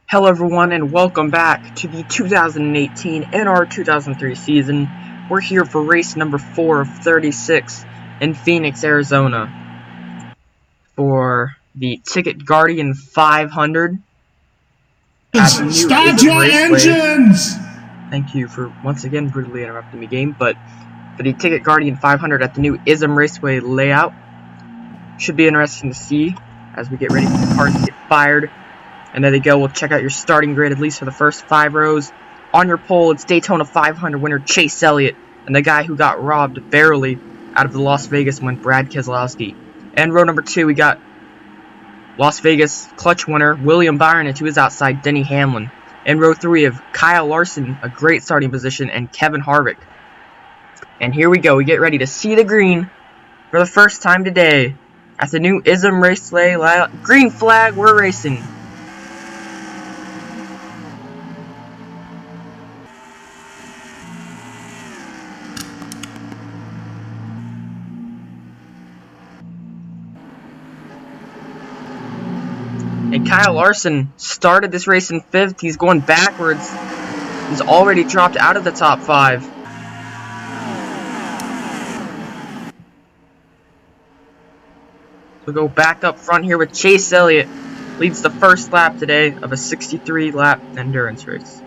Hello everyone and welcome back to the 2018 NR2003 season. We're here for race number 4 of 36 in Phoenix, Arizona for the TicketGuardian 500 at the new Start your engines! Thank you for once again brutally interrupting me, game, but for the TicketGuardian 500 at the new ISM Raceway layout. Should be interesting to see as we get ready for the cars to get fired. And there they go. We'll check out your starting grid, at least for the first 5 rows. On your pole, it's Daytona 500 winner Chase Elliott, and the guy who got robbed barely out of the Las Vegas win, Brad Keselowski. And row number 2, we got Las Vegas clutch winner William Byron, and to his outside, Denny Hamlin. And row 3 of Kyle Larson, a great starting position, and Kevin Harvick. And here we go. We get ready to see the green for the first time today at the new ISM Raceway layout. Green flag, we're racing. And Kyle Larson started this race in 5th. He's going backwards. He's already dropped out of the top 5. We'll go back up front here with Chase Elliott. Leads the first lap today of a 63-lap endurance race.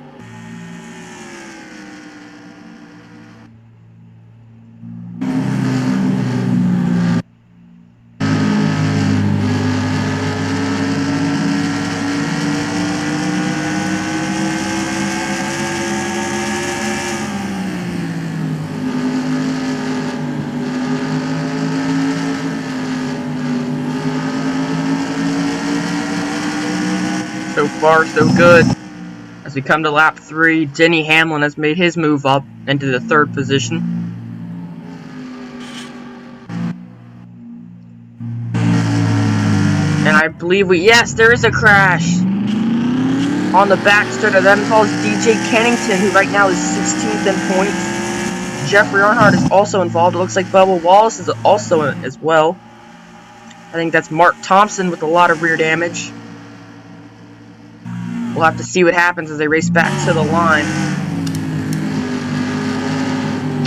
So far, so good. As we come to lap 3, Denny Hamlin has made his move up into the 3rd position. And I believe yes, there is a crash. On the back straight of them falls DJ Kennington, who right now is 16th in points. Jeffrey Earnhardt is also involved. It looks like Bubba Wallace is also in as well. I think that's Mark Thompson with a lot of rear damage. We'll have to see what happens as they race back to the line.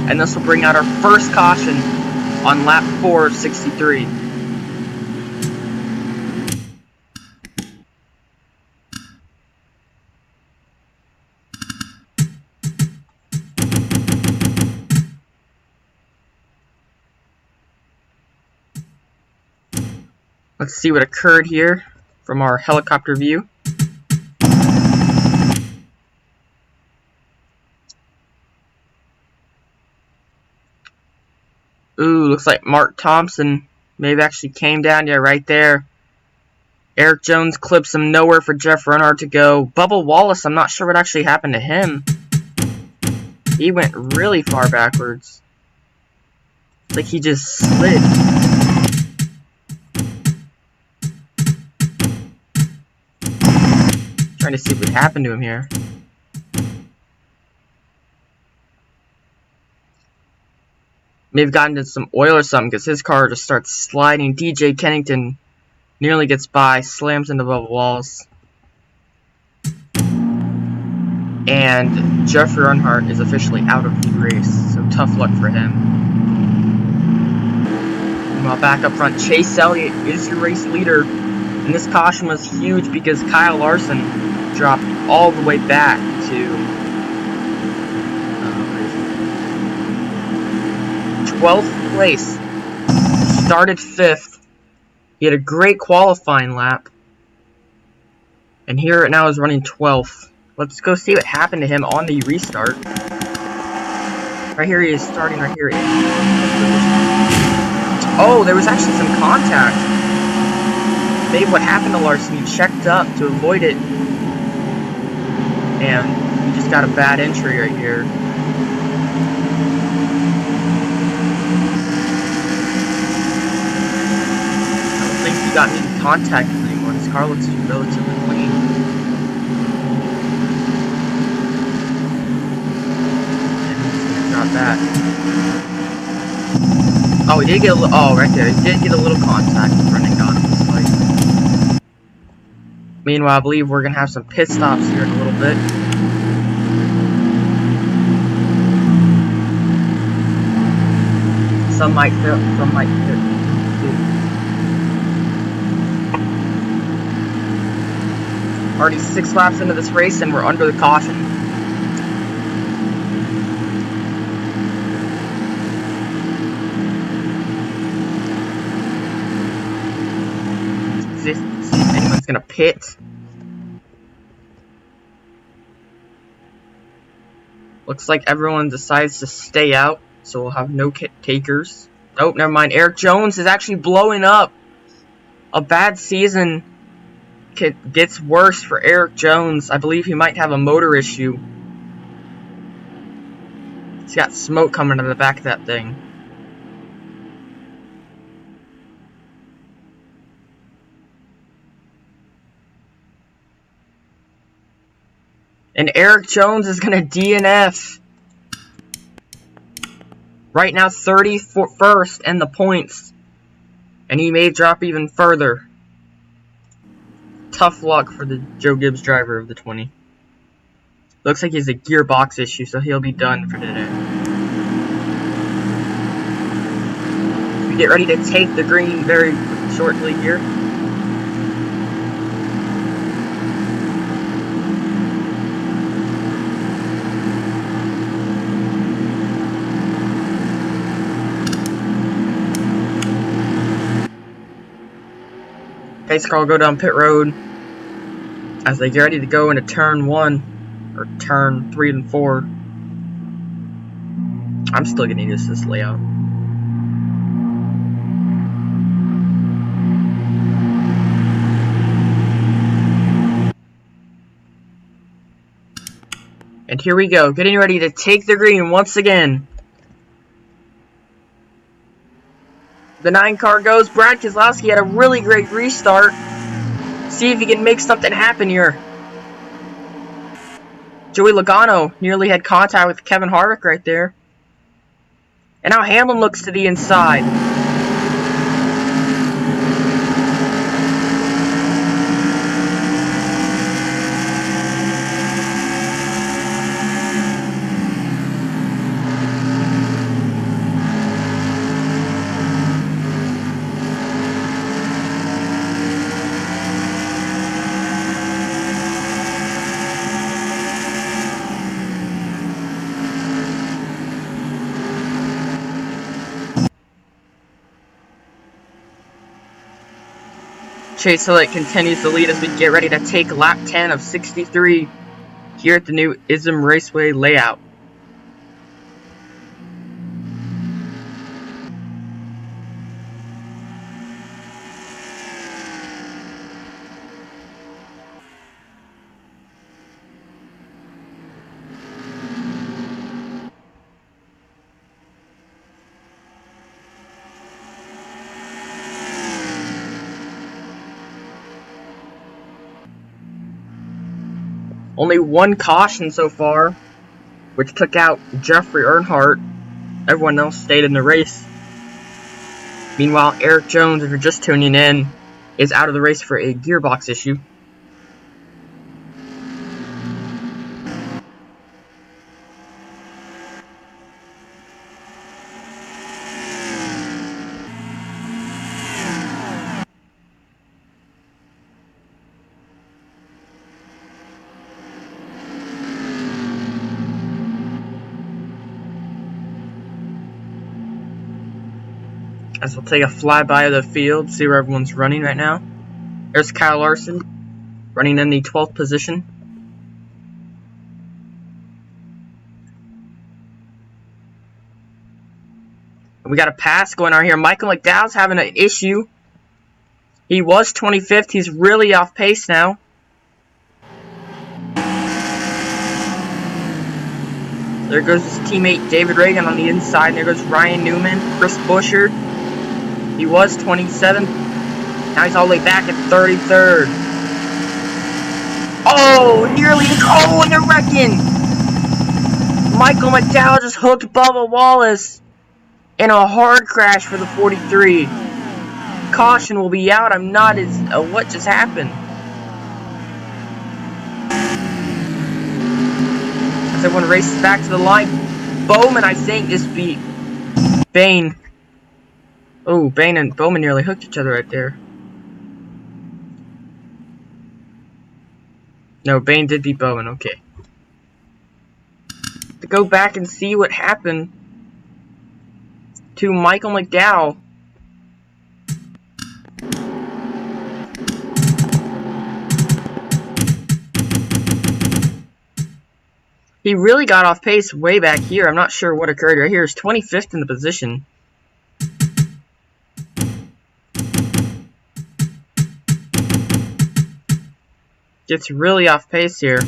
And this will bring out our first caution on lap 4 of 63. Let's see what occurred here from our helicopter view. Ooh, looks like Mark Thompson may have actually came down, yeah, right there. Eric Jones clips him, nowhere for Jeff Earnhardt to go. Bubba Wallace, I'm not sure what actually happened to him. He went really far backwards. It's like he just slid. Trying to see what happened to him here. May have gotten into some oil or something because his car just starts sliding. DJ Kennington nearly gets by, slams into Bubba Wallace. And Jeffrey Earnhardt is officially out of the race, so tough luck for him. Meanwhile, back up front, Chase Elliott is your race leader. And this caution was huge because Kyle Larson dropped all the way back to 12th place. Started 5th. He had a great qualifying lap. And here it now is running 12th. Let's go see what happened to him on the restart. Right here he is starting right here. Oh, there was actually some contact. Maybe what happened to Larson, he checked up to avoid it. And he just got a bad entry right here. He got any contact with anyone. His car looks relatively clean. And he's gonna drop that. Oh, he did get a little. Oh, right there. He did get a little contact with running on his light. Meanwhile, I believe we're going to have some pit stops here in a little bit. Some might fit, some might fit. Already 6 laps into this race and we're under the caution. See if anyone's gonna pit. Looks like everyone decides to stay out, so we'll have no takers. Oh, never mind. Eric Jones is actually blowing up. A bad season gets worse for Eric Jones. I believe he might have a motor issue. He's got smoke coming out of the back of that thing. And Eric Jones is going to DNF. Right now, 31st in the points. And he may drop even further. Tough luck for the Joe Gibbs driver of the 20. Looks like he has a gearbox issue, so he'll be done for today. We get ready to take the green very shortly here. Pace car will go down pit road as they get ready to go into turn 1 or turn 3 and 4. I'm still getting used to this layout. And here we go, getting ready to take the green once again. The 9 car goes. Brad Keselowski had a really great restart. See if he can make something happen here. Joey Logano nearly had contact with Kevin Harvick right there. And now Hamlin looks to the inside. Chase Elliott continues to lead as we get ready to take lap 10 of 63 here at the new ISM Raceway layout. Only one caution so far, which took out Jeffrey Earnhardt. Everyone else stayed in the race. Meanwhile, Eric Jones, if you're just tuning in, is out of the race for a gearbox issue. As we'll take a flyby of the field, see where everyone's running right now. There's Kyle Larson, running in the 12th position. And we got a pass going on here. Michael McDowell's having an issue. He was 25th. He's really off pace now. There goes his teammate David Reagan on the inside. And there goes Ryan Newman, Chris Buescher. He was 27th. Now he's all the way back at 33rd. Oh, nearly. Oh, and they're wrecking. Michael McDowell just hooked Bubba Wallace in a hard crash for the 43. Caution will be out. I'm not as... what just happened? As everyone races back to the line, Bowman, I think, is beat Bane. Oh, Bane and Bowman nearly hooked each other right there. No, Bane did beat Bowman, okay. To go back and see what happened to Michael McDowell. He really got off pace way back here. I'm not sure what occurred right here. He's 25th in the position. Gets really off pace here.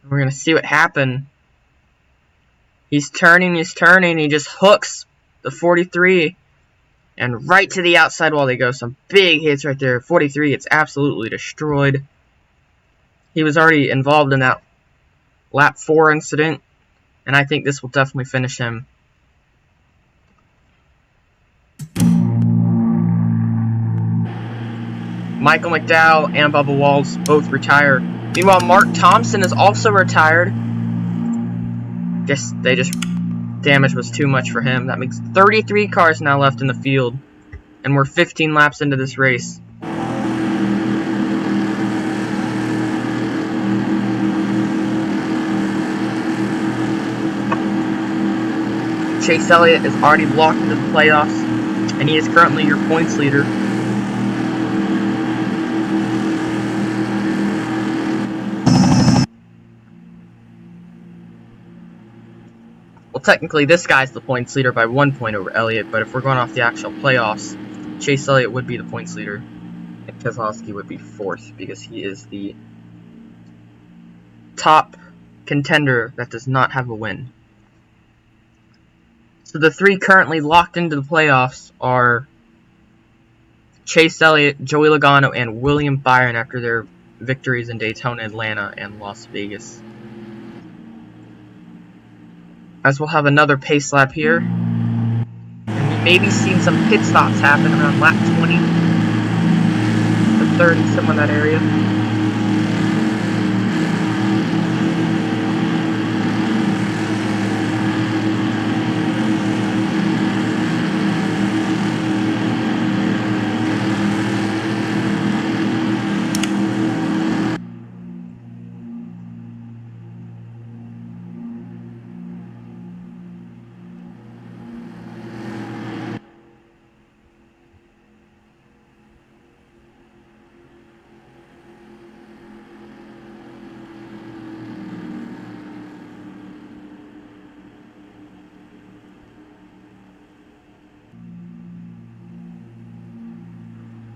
We're going to see what happened. He's turning, he just hooks the 43 and right to the outside wall they go. Some big hits right there. 43 gets absolutely destroyed. He was already involved in that lap 4 incident, and I think this will definitely finish him. Michael McDowell and Bubba Walls both retire. Meanwhile, Mark Thompson is also retired. Guess they just... damage was too much for him. That makes 33 cars now left in the field. And we're 15 laps into this race. Chase Elliott is already locked into the playoffs, and he is currently your points leader. Well, technically, this guy's the points leader by 1 point over Elliott, but if we're going off the actual playoffs, Chase Elliott would be the points leader, and Keselowski would be 4th, because he is the top contender that does not have a win. So the 3 currently locked into the playoffs are Chase Elliott, Joey Logano, and William Byron after their victories in Daytona, Atlanta, and Las Vegas. As we'll have another pace lap here. And we may be seeing some pit stops happen around lap 20 to 30, somewhere in that area.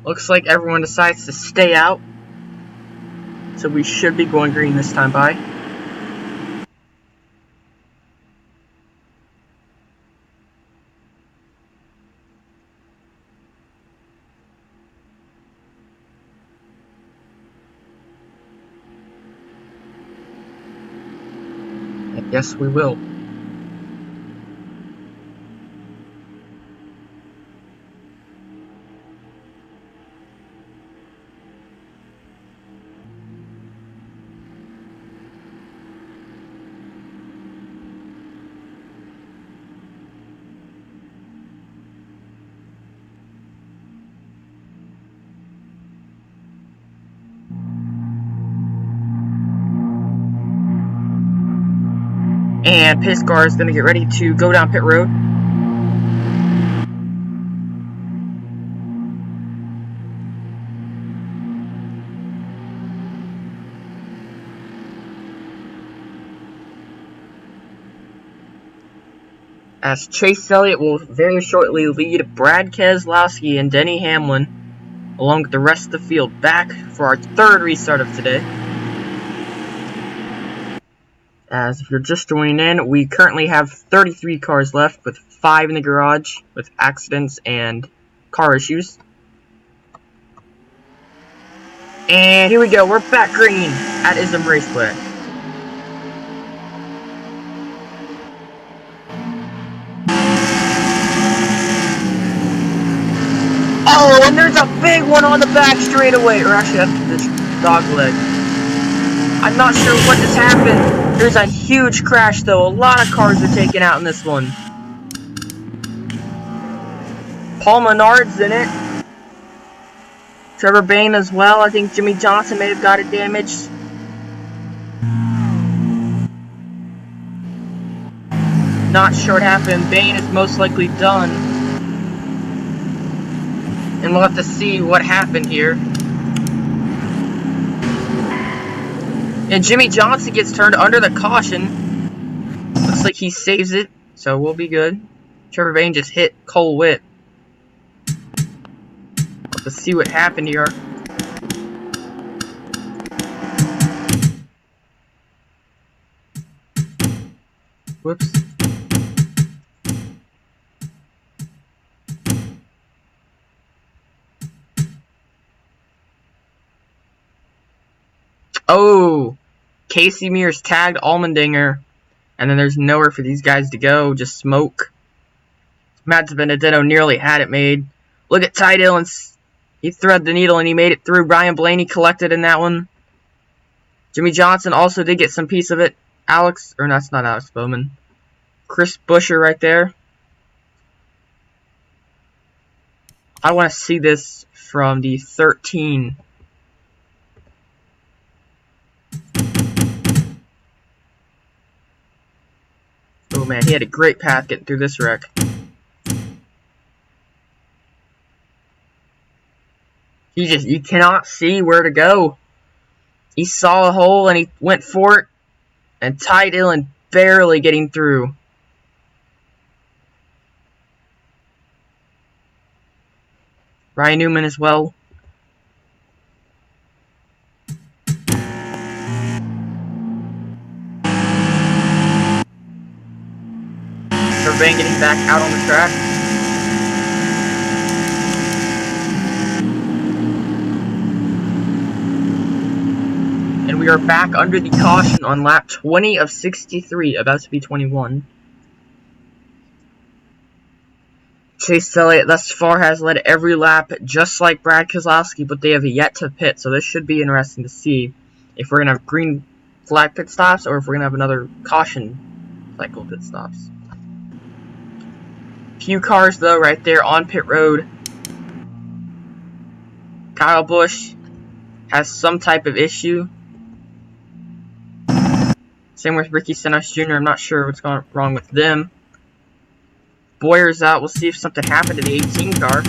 Looks like everyone decides to stay out. So we should be going green this time by. And yes, we will. And pace car is going to get ready to go down pit road. As Chase Elliott will very shortly lead Brad Keselowski and Denny Hamlin, along with the rest of the field, back for our 3rd restart of today. As if you're just joining in, we currently have 33 cars left, with 5 in the garage, with accidents and car issues. And here we go, we're back green at ISM Raceway. Oh, and there's a big one on the back straightaway, or actually that's the dog leg. I'm not sure what just happened. There's a huge crash though. A lot of cars are taken out in this one. Paul Menard's in it. Trevor Bayne as well. I think Jimmy Johnson may have got it damaged. Not sure what happened. Bayne is most likely done. And we'll have to see what happened here. And Jimmy Johnson gets turned under the caution. Looks like he saves it, so we'll be good. Trevor Bayne just hit Cole Witt. Let's see what happened here. Whoops. Oh! Casey Mears tagged Allmendinger. And then there's nowhere for these guys to go. Just smoke. Matt Benedetto nearly had it made. Look at Ty Dillon. He threaded the needle and he made it through. Brian Blaney collected in that one. Jimmy Johnson also did get some piece of it. That's not Alex Bowman. Chris Buescher right there. I want to see this from the 13. Oh man, he had a great path getting through this wreck. You cannot see where to go. He saw a hole and he went for it. And Ty Dillon barely getting through. Ryan Newman as well. Trevor Bayne getting back out on the track. And we are back under the caution on lap 20 of 63, about to be 21. Chase Elliott thus far has led every lap, just like Brad Keselowski, but they have yet to pit, so this should be interesting to see if we're going to have green flag pit stops or if we're going to have another caution cycle pit stops. Few cars, though, right there on pit road. Kyle Busch has some type of issue. Same with Ricky Stenhouse Jr. I'm not sure what's going wrong with them. Boyer's out. We'll see if something happened to the 18 car.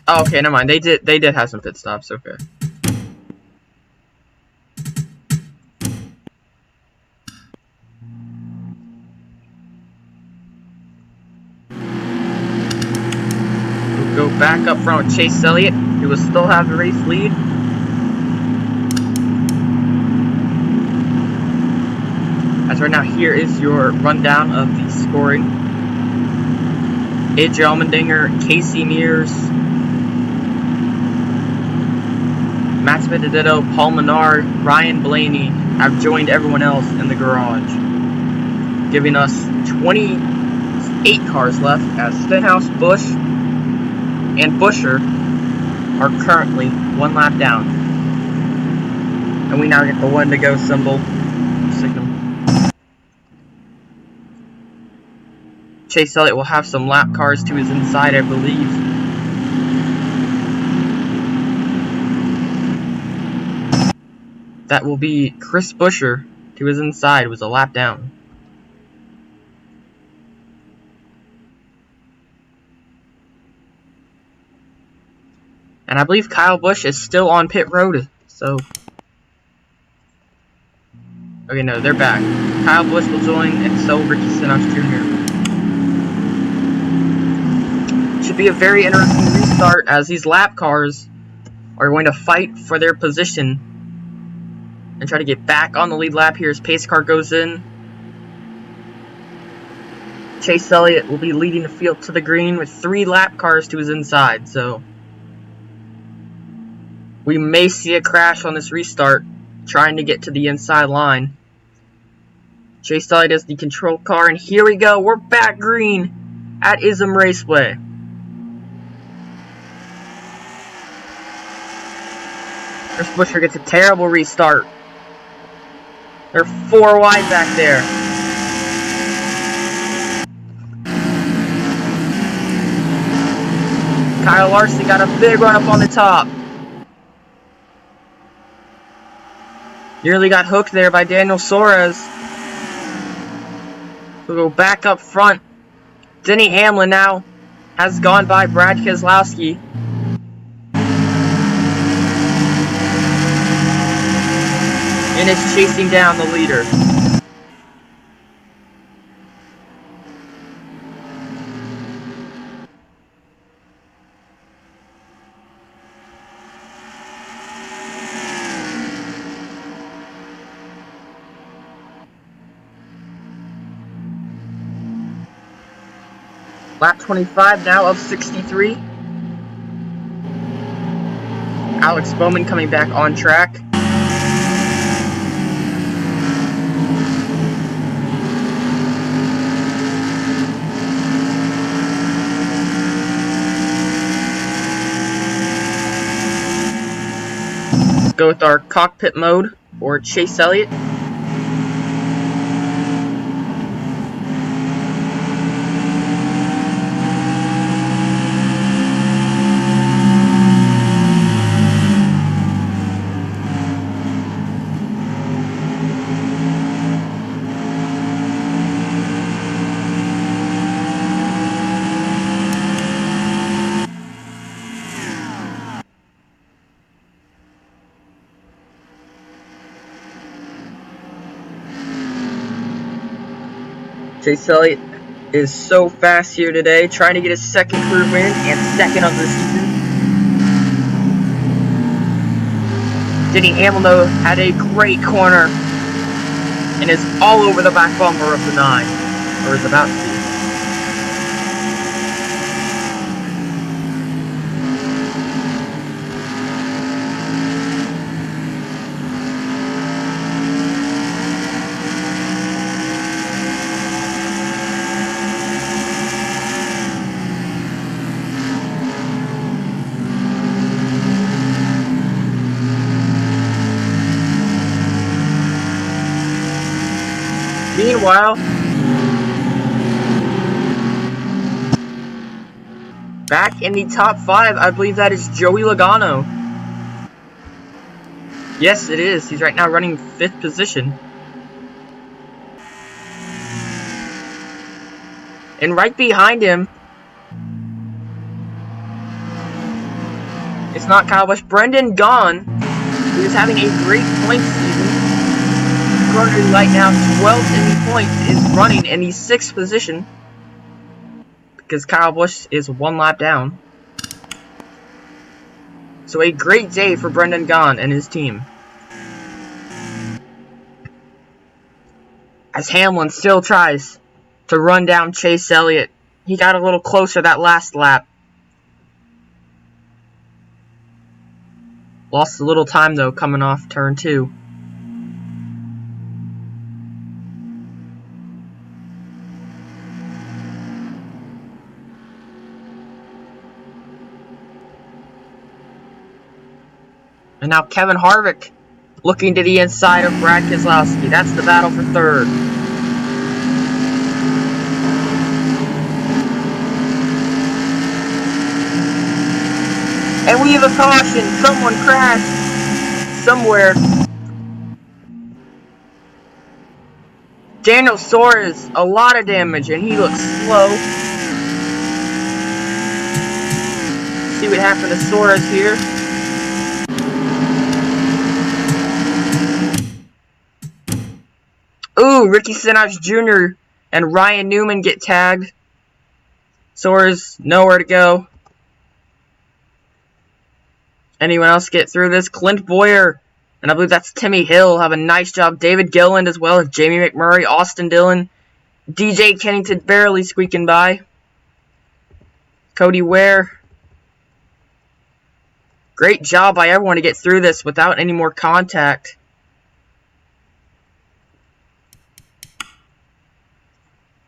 Oh, okay, never mind. They did have some pit stops. Okay. We'll go back up front with Chase Elliott, who will still have the race lead. As right now, here is your rundown of the scoring. AJ Allmendinger, Casey Mears, Matt Benedetto, Paul Menard, Ryan Blaney have joined everyone else in the garage, giving us 28 cars left as Stenhouse, Busch, and Buescher are currently one lap down. And we now get the one to go symbol. Signal. Chase Elliott will have some lap cars to his inside, I believe. That will be Chris Buescher to his inside, was a lap down. And I believe Kyle Busch is still on pit road, so... Okay, no, they're back. Kyle Busch will join, and so will Ricky Stenhouse Jr. Should be a very interesting restart, as these lap cars are going to fight for their position and try to get back on the lead lap here as pace car goes in. Chase Elliott will be leading the field to the green with 3 lap cars to his inside, so we may see a crash on this restart, trying to get to the inside line. Chase Elliott is the control car, and here we go. We're back green at ISM Raceway. Chris Buescher gets a terrible restart. They're 4 wide back there. Kyle Larson got a big run up on the top. Nearly got hooked there by Daniel Suarez. We'll go back up front. Denny Hamlin now has gone by Brad Keselowski. And is chasing down the leader. Lap 25 now of 63. Alex Bowman coming back on track. Go with our cockpit mode or Chase Elliott. Chase Elliott is so fast here today, trying to get his second career win and second of the season. Denny Hamlin, though, had a great corner and is all over the back bumper of the 9, or is about to be. Meanwhile, back in the top 5, I believe that is Joey Logano. Yes, it is. He's right now running 5th position. And right behind him, it's not Kyle Busch, Brendan Gaughan, who is having a great point season. Currently right now 12th in the points, is running in the 6th position because Kyle Busch is 1 lap down. So a great day for Brendan Gaughan and his team. As Hamlin still tries to run down Chase Elliott. He got a little closer that last lap. Lost a little time though coming off turn 2. And now Kevin Harvick looking to the inside of Brad Keselowski. That's the battle for 3rd. And we have a caution. Someone crashed somewhere. Daniel Suarez, a lot of damage, and he looks slow. See what happened to Suarez here. Ooh, Ricky Stenhouse Jr. and Ryan Newman get tagged. Suarez, nowhere to go. Anyone else get through this? Clint Boyer, and I believe that's Timmy Hill, have a nice job. David Gilliland as well as Jamie McMurray, Austin Dillon. DJ Kennington barely squeaking by. Cody Ware. Great job by everyone to get through this without any more contact.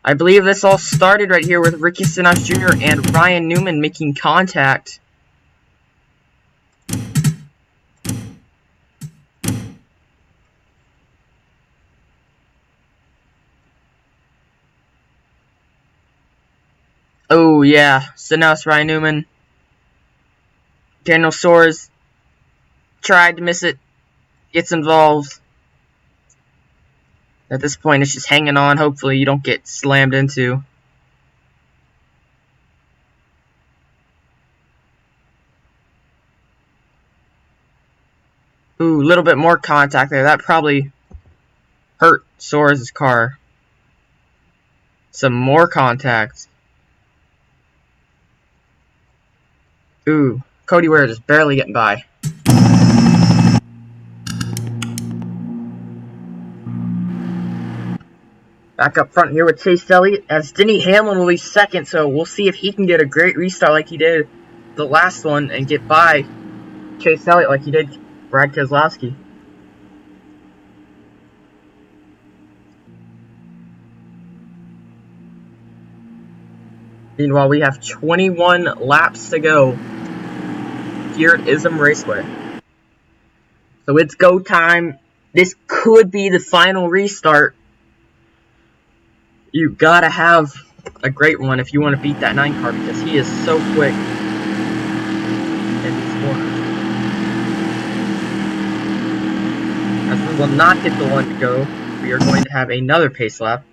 I believe this all started right here with Ricky Stenhouse Jr. and Ryan Newman making contact. Oh, yeah. So now it's Ryan Newman. Daniel Soares tried to miss it. Gets involved. At this point, it's just hanging on. Hopefully, you don't get slammed into. Ooh, a little bit more contact there. That probably hurt Soares' car. Some more contact. Ooh, Cody Ware just barely getting by. Back up front here with Chase Elliott, as Denny Hamlin will be second, so we'll see if he can get a great restart like he did the last one and get by Chase Elliott like he did Brad Keselowski. Meanwhile, we have 21 laps to go here at ISM Raceway. So it's go time. This could be the final restart. You gotta have a great one if you want to beat that 9 car, because he is so quick in these corners. As we will not get the 1 to go, we are going to have another pace lap.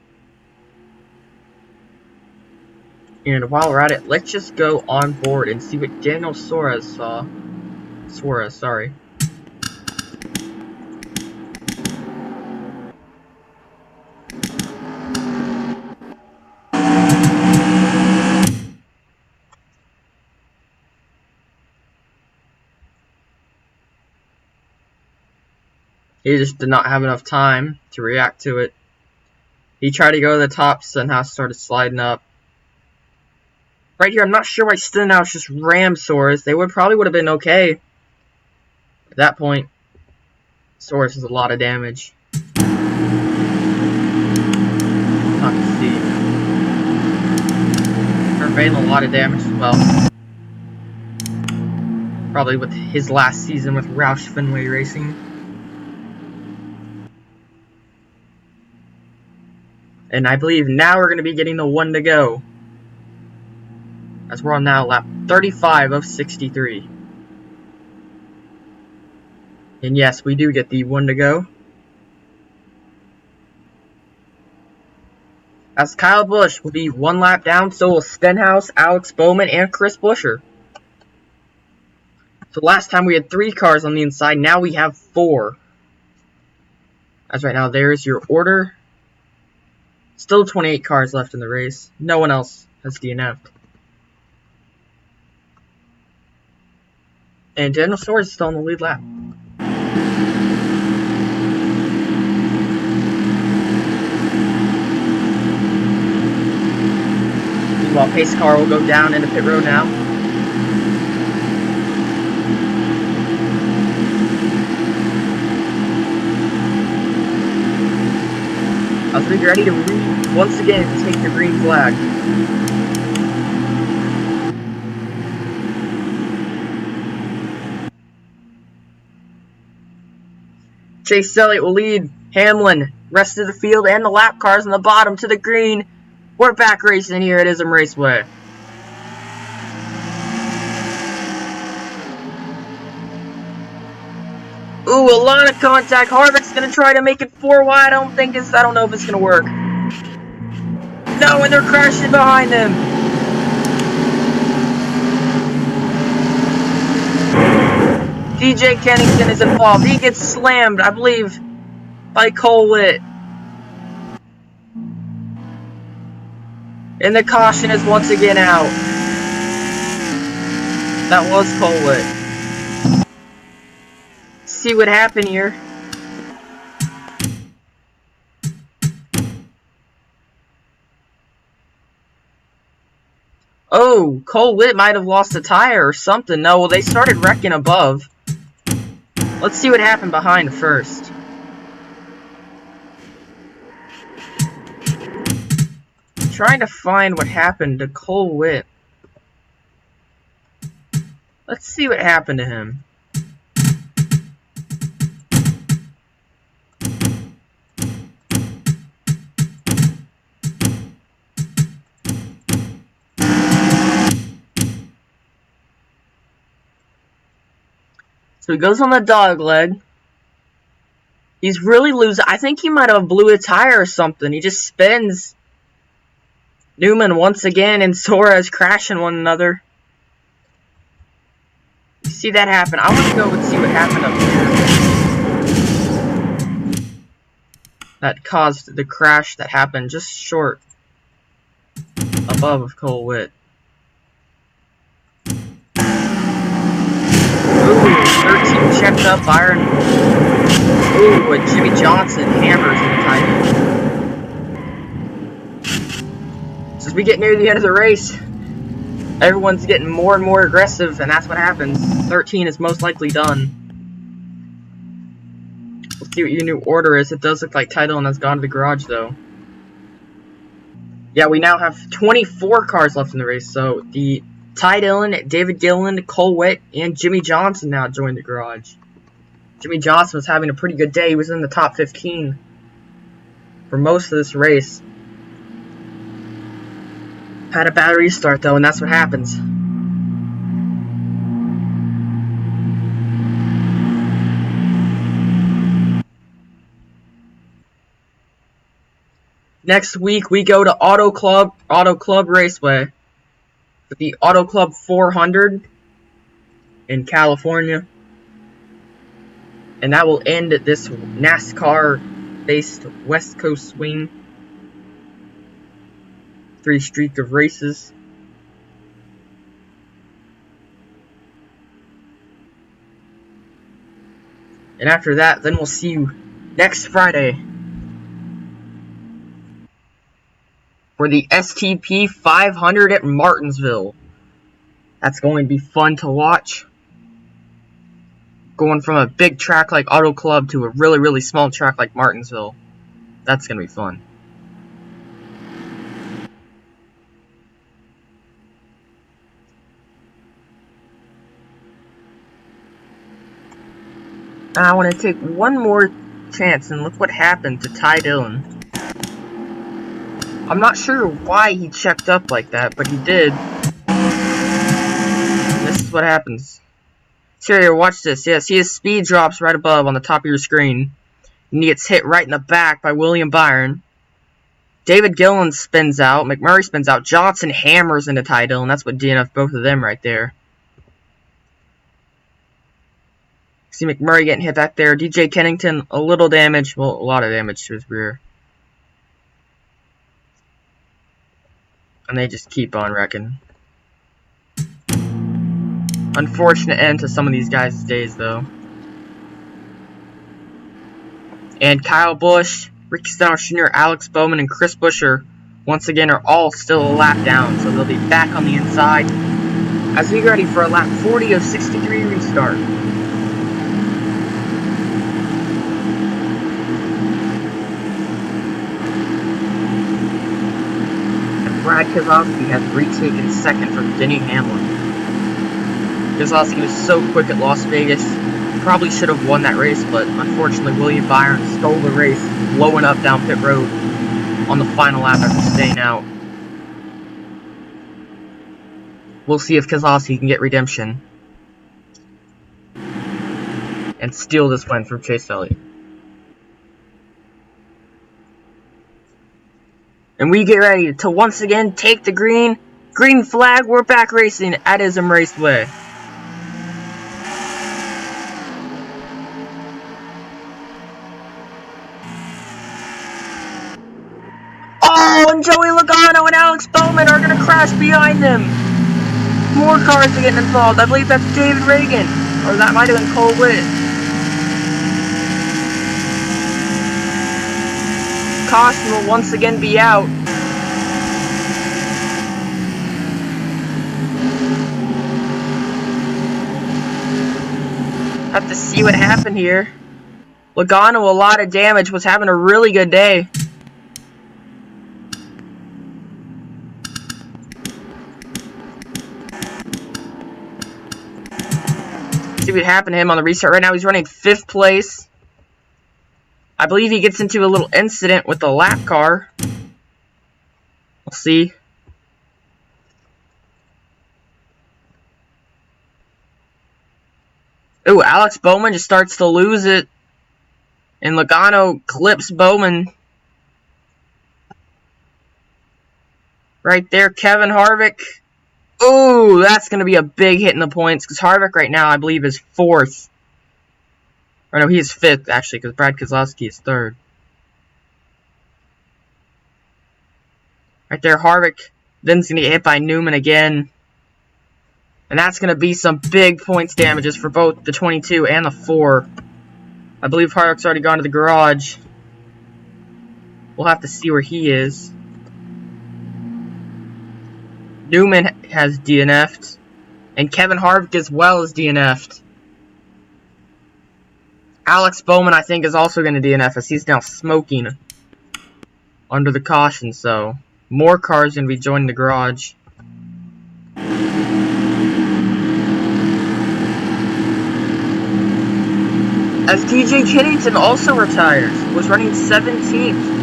And while we're at it, let's just go on board and see what Daniel Soares saw. Suarez, sorry. He just did not have enough time to react to it. He tried to go to the top, somehow started sliding up. Right here, I'm not sure why Stenhouse just rammed Soares. They probably would have been okay. At that point, Soares is a lot of damage. Not to see. Vervain a lot of damage as well. Probably with his last season with Roush Fenway Racing. And I believe now we're going to be getting the 1 to go. As we're on now lap 35 of 63. And yes, we do get the 1 to go. As Kyle Busch will be 1 lap down, so will Stenhouse, Alex Bowman, and Chris Buescher. So last time we had 3 cars on the inside, now we have 4. As right now, there's your order. Still 28 cars left in the race. No one else has DNF'd. And Daniel Soares is still in the lead lap. Meanwhile, pace car will go down into pit road now. As we get ready to once again take the green flag. Chase Elliott will lead Hamlin, rest of the field, and the lap cars on the bottom to the green. We're back racing here at ISM Raceway. Ooh, a lot of contact. Harvick's gonna try to make it 4 wide. I don't know if it's gonna work. No, and they're crashing behind them. DJ Kennington is involved. He gets slammed, I believe, by Cole Witt. And the caution is once again out. That was Cole Witt. See what happened here. Oh, Cole Witt might have lost a tire or something. No, well, they started wrecking above. Let's see what happened behind first. Trying to find what happened to Cole Witt. Let's see what happened to him. So he goes on the dog leg. He's really losing. I think he might have blew a tire or something. He just spins. Newman once again and Suarez crashing one another. You see that happen. I want to go and see what happened up here. That caused the crash that happened just short above of Cole Witt. Ooh, 13 checked up Byron. Ooh, and Jimmy Johnson hammers in the title. As we get near the end of the race, everyone's getting more and more aggressive, and that's what happens. 13 is most likely done. We'll see what your new order is. It does look like Ty Dillon has gone to the garage, though. Yeah, we now have 24 cars left in the race, so the Ty Dillon, David Gilliland, Cole Witt, and Jimmy Johnson now joined the garage. Jimmy Johnson was having a pretty good day. He was in the top 15 for most of this race. Had a bad restart, though, and that's what happens. Next week, we go to Auto Club Raceway for the Auto Club 400 in California. And that will end this NASCAR-based West Coast swing. 3 streak of races. And after that, then we'll see you next Friday for the STP 500 at Martinsville. That's going to be fun to watch. Going from a big track like Auto Club to a really, really small track like Martinsville. That's going to be fun. I want to take one more chance and look what happened to Ty Dillon. I'm not sure why he checked up like that, but he did. And this is what happens. Here, watch this. Yeah, see his speed drops right above on the top of your screen. And he gets hit right in the back by William Byron. David Gilliland spins out. McMurray spins out. Johnson hammers into Ty Dillon. That's what DNF'd both of them right there. See McMurray getting hit back there. DJ Kennington, a little damage. Well, a lot of damage to his rear. And they just keep on wrecking. Unfortunate end to some of these guys' days, though. And Kyle Busch, Ricky Stenhouse Jr., Alex Bowman, and Chris Buescher, once again, are all still a lap down. So they'll be back on the inside as we get ready for a lap 40 of 63 restart. Brad Keselowski has retaken second from Denny Hamlin. Keselowski was so quick at Las Vegas, probably should have won that race, but unfortunately William Byron stole the race, blowing up down pit road on the final lap after staying out. We'll see if Keselowski can get redemption and steal this win from Chase Elliott. And we get ready to once again take the green flag. We're back racing at ISM Raceway. Oh, and Joey Logano and Alex Bowman are going to crash behind them. More cars are getting involved. I believe that's David Reagan. Or that might have been Cole Witt. Caution will once again be out. Have to see what happened here. Logano, a lot of damage, was having a really good day. See what happened to him on the restart. Right now he's running 5th place. I believe he gets into a little incident with the lap car. We'll see. Ooh, Alex Bowman just starts to lose it. And Logano clips Bowman. Right there, Kevin Harvick. Ooh, that's going to be a big hit in the points. Because Harvick right now, I believe, is 4th. Or no, he is 5th, actually, because Brad Keselowski is 3rd. Right there, Harvick. Then's going to get hit by Newman again. And that's going to be some big points damages for both the 22 and the 4. I believe Harvick's already gone to the garage. We'll have to see where he is. Newman has DNF'd. And Kevin Harvick as well as DNF'd. Alex Bowman, I think, is also going to DNF as he's now smoking under the caution. So, more cars going to be joining the garage. As DJ Kennington also retires, was running 17th.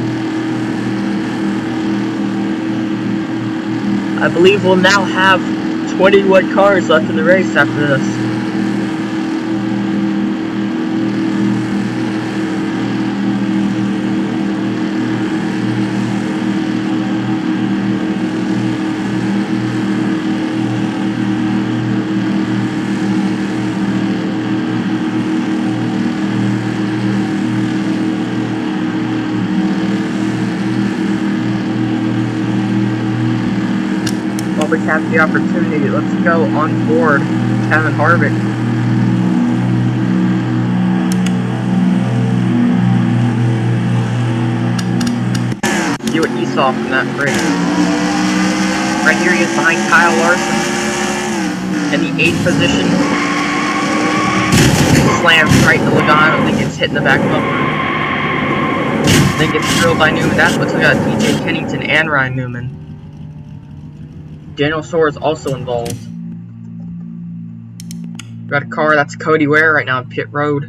I believe we'll now have 21 cars left in the race after this. We have the opportunity. Let's go on board Kevin Harvick. See what he saw from that race. Right here he is behind Kyle Larson in the 8th position. Slams right to Logano, then gets hit in the back bumper. Then gets drilled by Newman. That's what's got DJ Kennington and Ryan Newman. Daniel Soar is also involved. We've got a car, that's Cody Ware right now on pit road.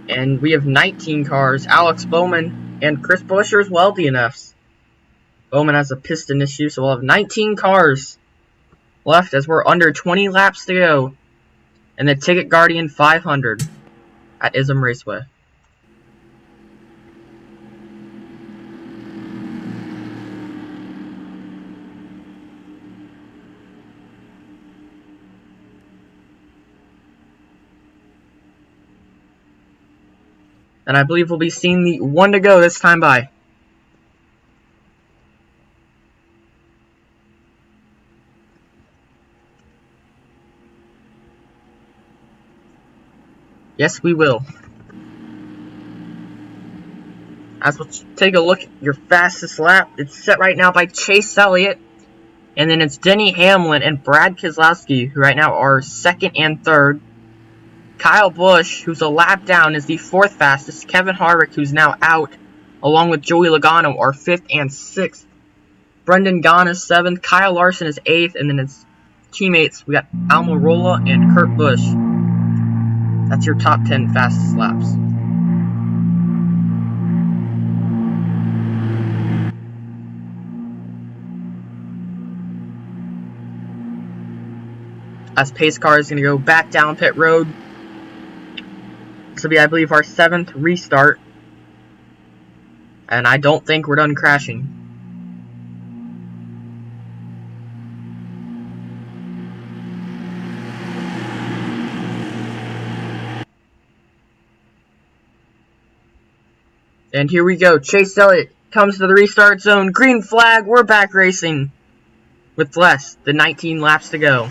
And we have 19 cars. Alex Bowman and Chris Buescher as well DNFs. Bowman has a piston issue, so we'll have 19 cars left as we're under 20 laps to go. And the TicketGuardian 500 at ISM Raceway. And I believe we'll be seeing the 1 to go this time by. Yes, we will. As we'll take a look at your fastest lap. It's set right now by Chase Elliott. And then it's Denny Hamlin and Brad Keselowski, who right now are 2nd and 3rd. Kyle Busch, who's a lap down, is the 4th fastest. Kevin Harvick, who's now out, along with Joey Logano, are 5th and 6th. Brendan Gaughan is 7th. Kyle Larson is 8th. And then his teammates, we got Almirola and Kurt Busch. That's your top 10 fastest laps. As pace car is going to go back down pit road. This will be, I believe, our 7th restart. And I don't think we're done crashing. And here we go. Chase Elliott comes to the restart zone. Green flag. We're back racing. With less than 19 laps to go.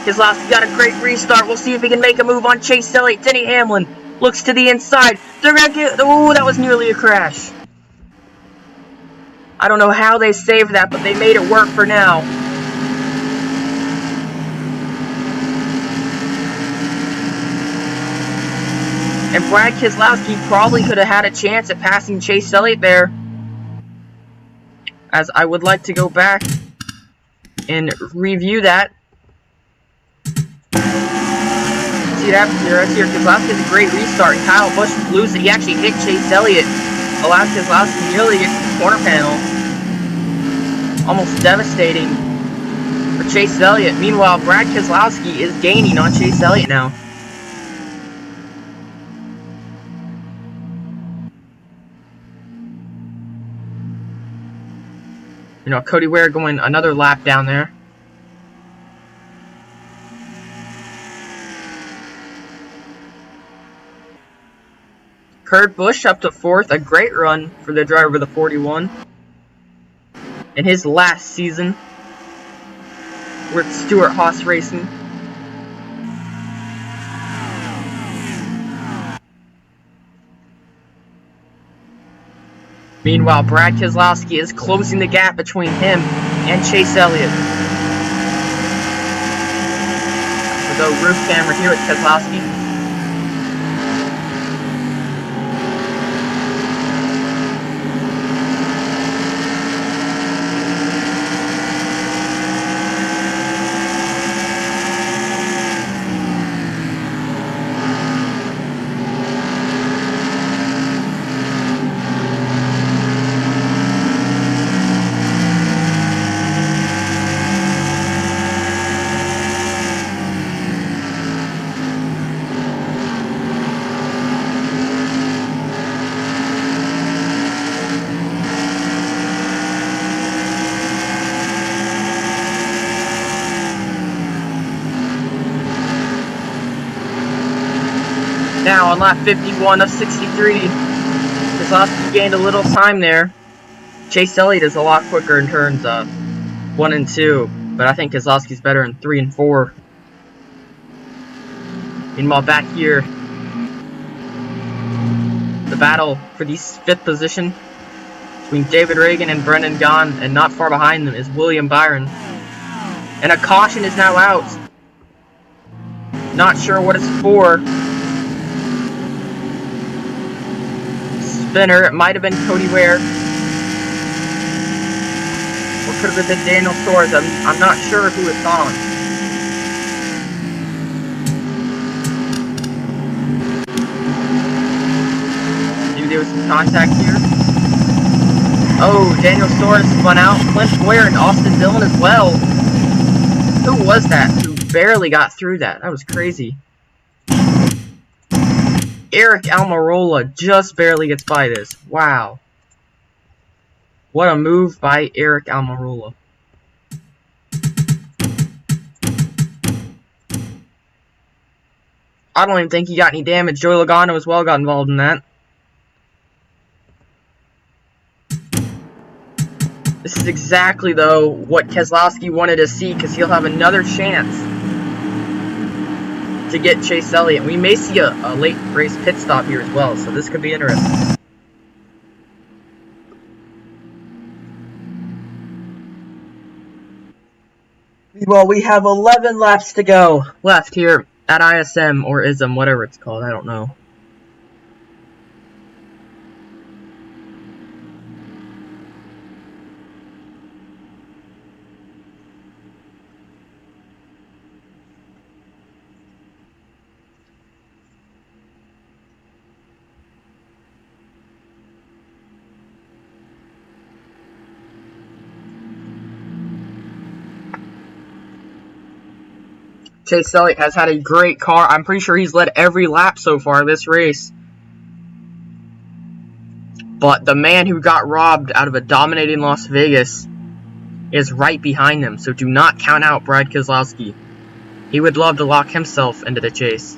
Keselowski got a great restart. We'll see if he can make a move on Chase Elliott. Denny Hamlin looks to the inside. They're gonna get. Ooh, that was nearly a crash. I don't know how they saved that, but they made it work for now. And Brad Keselowski probably could have had a chance at passing Chase Elliott there. As I would like to go back and review that. See what happens here. Right here, Keselowski has a great restart. Kyle Busch loses it. He actually hit Chase Elliott. Allowed Keselowski nearly to get to the corner panel. Almost devastating. for Chase Elliott. Meanwhile, Brad Keselowski is gaining on Chase Elliott now. You know, Cody Ware going another lap down there. Kurt Busch up to 4th. A great run for the driver of the 41 in his last season with Stewart-Haas Racing. Meanwhile, Brad Keselowski is closing the gap between him and Chase Elliott. With a roof camera here at Keselowski. Now on lap 51 of 63, Keselowski gained a little time there. Chase Elliott is a lot quicker in turns 1 and 2, but I think Keselowski's better in 3 and 4. Meanwhile, back here, the battle for the 5th position between David Reagan and Brendan Gaughan, and not far behind them is William Byron. And a caution is now out. Not sure what it's for. Spinner, it might have been Cody Ware. Or could have been Daniel Suarez. I'm not sure who it's on. Maybe there was some contact here. Oh, Daniel Suarez spun out. Clint Boyer and Austin Dillon as well. Who was that who barely got through that? That was crazy. Eric Almirola just barely gets by this. Wow. What a move by Eric Almirola. I don't even think he got any damage. Joey Logano as well got involved in that. This is exactly, though, what Keselowski wanted to see, because he'll have another chance to get Chase Elliott. We may see a late race pit stop here as well, so this could be interesting. Well, we have 11 laps to go left here at ISM or ISM, whatever it's called, I don't know. Chase Elliott has had a great car. I'm pretty sure he's led every lap so far this race. But the man who got robbed out of a dominating Las Vegas is right behind him. So do not count out Brad Keselowski. He would love to lock himself into the chase.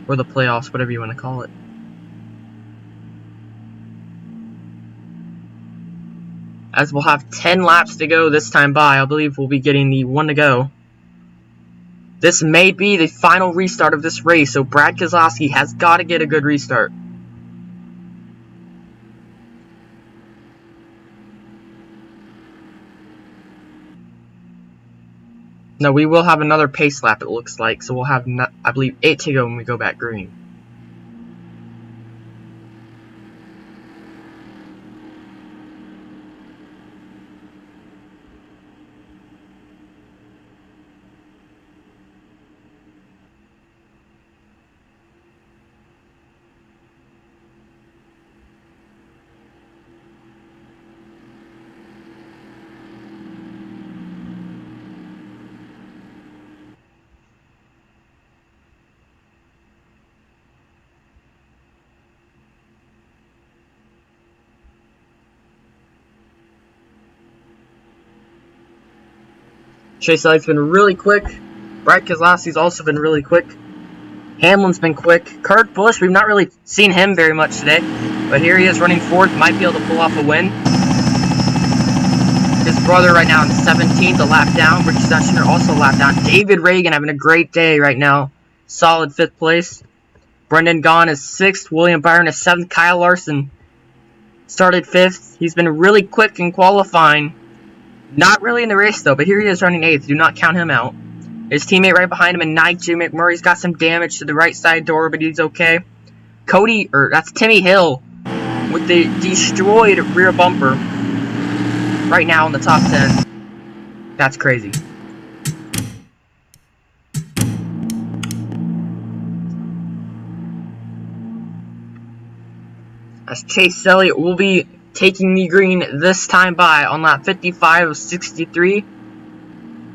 Or the playoffs, whatever you want to call it. As we'll have 10 laps to go this time by, I believe we'll be getting the 1 to go. This may be the final restart of this race, so Brad Keselowski has got to get a good restart. No, we will have another pace lap, it looks like, so we'll have, I believe, 8 to go when we go back green. Chase Elliott's been really quick. Brad Keselowski's also been really quick. Hamlin's been quick. Kurt Busch, we've not really seen him very much today. But here he is running fourth. Might be able to pull off a win. His brother right now in 17th, a lap down. Ricky Sutchner also a lap down. David Reagan having a great day right now. Solid 5th place. Brendan Gaughan is 6th. William Byron is 7th. Kyle Larson started 5th. He's been really quick in qualifying. Not really in the race though, but here he is running 8th. Do not count him out. His teammate right behind him in 9th, Jim McMurray's got some damage to the right side door, but he's okay. That's Timmy Hill with the destroyed rear bumper. Right now in the top 10. That's crazy. As Chase Elliott will be taking the green this time by on lap 55 of 63.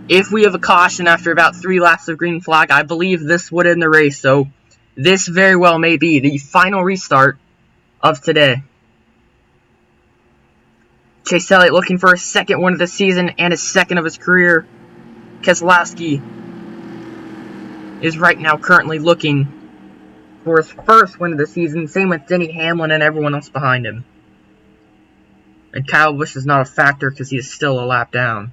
If we have a caution after about 3 laps of green flag, I believe this would end the race. So this very well may be the final restart of today. Chase Elliott looking for his 2nd win of the season and his 2nd of his career. Keselowski is right now currently looking for his 1st win of the season. Same with Denny Hamlin and everyone else behind him. And Kyle Busch is not a factor because he is still a lap down.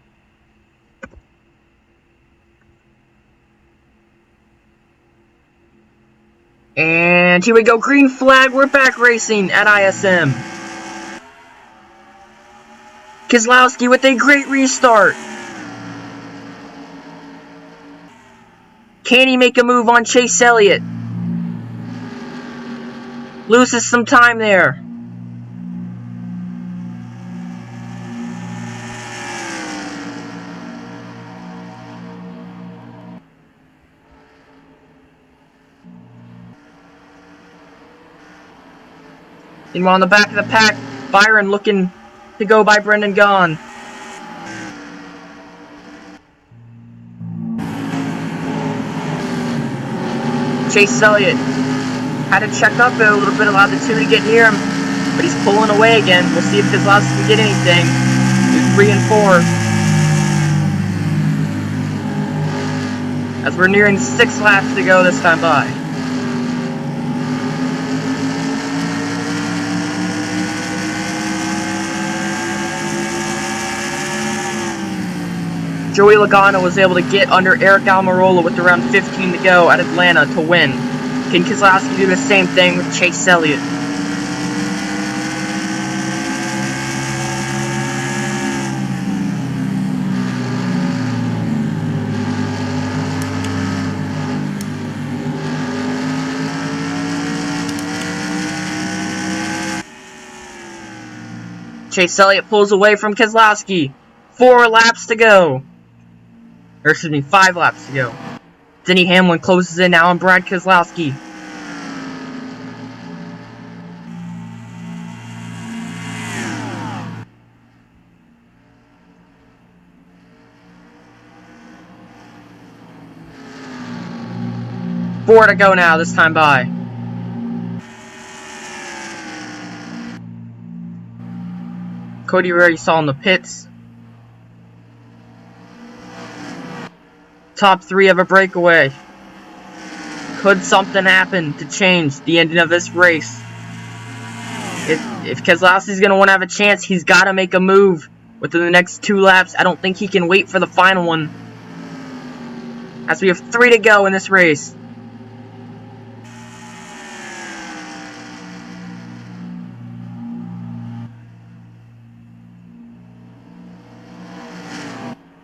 And here we go, green flag, we're back racing at ISM. Keselowski with a great restart. Can he make a move on Chase Elliott? Loses some time there. Meanwhile, on the back of the pack, Byron looking to go by Brendan Gaughan. Chase Elliott had to check up a little bit, allowed the 2 to get near him, but he's pulling away again. We'll see if Keselowski can get anything. He's 3 and 4. As we're nearing 6 laps to go this time by. Joey Logano was able to get under Eric Almirola with around 15 to go at Atlanta to win. Can Keselowski do the same thing with Chase Elliott? Chase Elliott pulls away from Keselowski. 4 laps to go. Or excuse me, 5 laps to go. Denny Hamlin closes in now on Brad Keselowski. Four to go now, this time by. Cody we already saw in the pits. Top 3 of a breakaway. Could something happen to change the ending of this race? If Keselowski's going to want to have a chance, he's got to make a move within the next 2 laps. I don't think he can wait for the final one. As we have 3 to go in this race.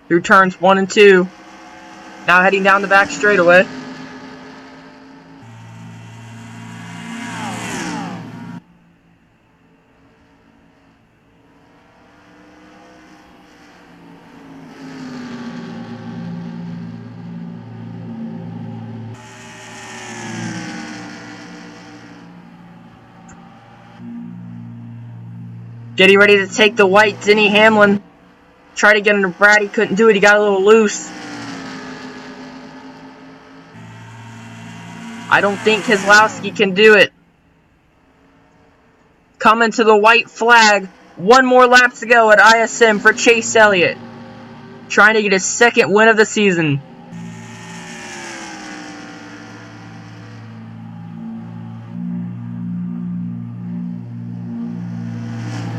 Through turns 1 and 2. Now heading down the back straightaway. Getting ready to take the white Denny Hamlin. Tried to get under Brad, he couldn't do it, he got a little loose. I don't think Keselowski can do it. Coming to the white flag. 1 more lap to go at ISM for Chase Elliott. trying to get his second win of the season.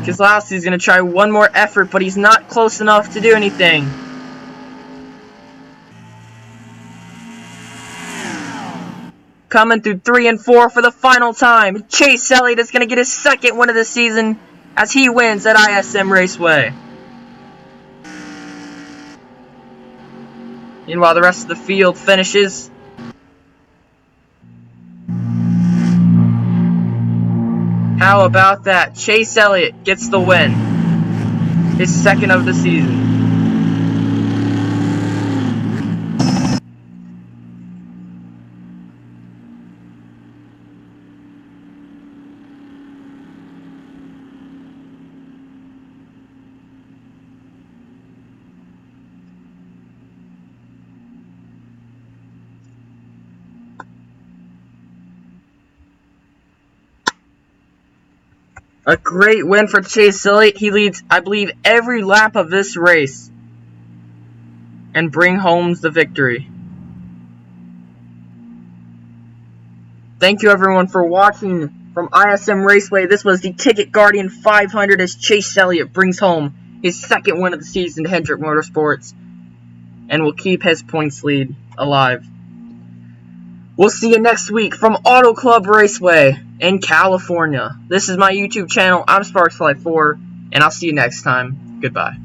Keselowski's going to try one more effort, but he's not close enough to do anything. Coming through 3 and 4 for the final time. Chase Elliott is going to get his second win of the season as he wins at ISM Raceway. Meanwhile, the rest of the field finishes. How about that? Chase Elliott gets the win. His second of the season. A great win for Chase Elliott. He leads, I believe, every lap of this race and bring home the victory. Thank you everyone for watching from ISM Raceway. This was the TicketGuardian 500 as Chase Elliott brings home his second win of the season to Hendrick Motorsports and will keep his points lead alive. We'll see you next week from Auto Club Raceway in California. This is my YouTube channel. I'm Sparks4, and I'll see you next time. Goodbye.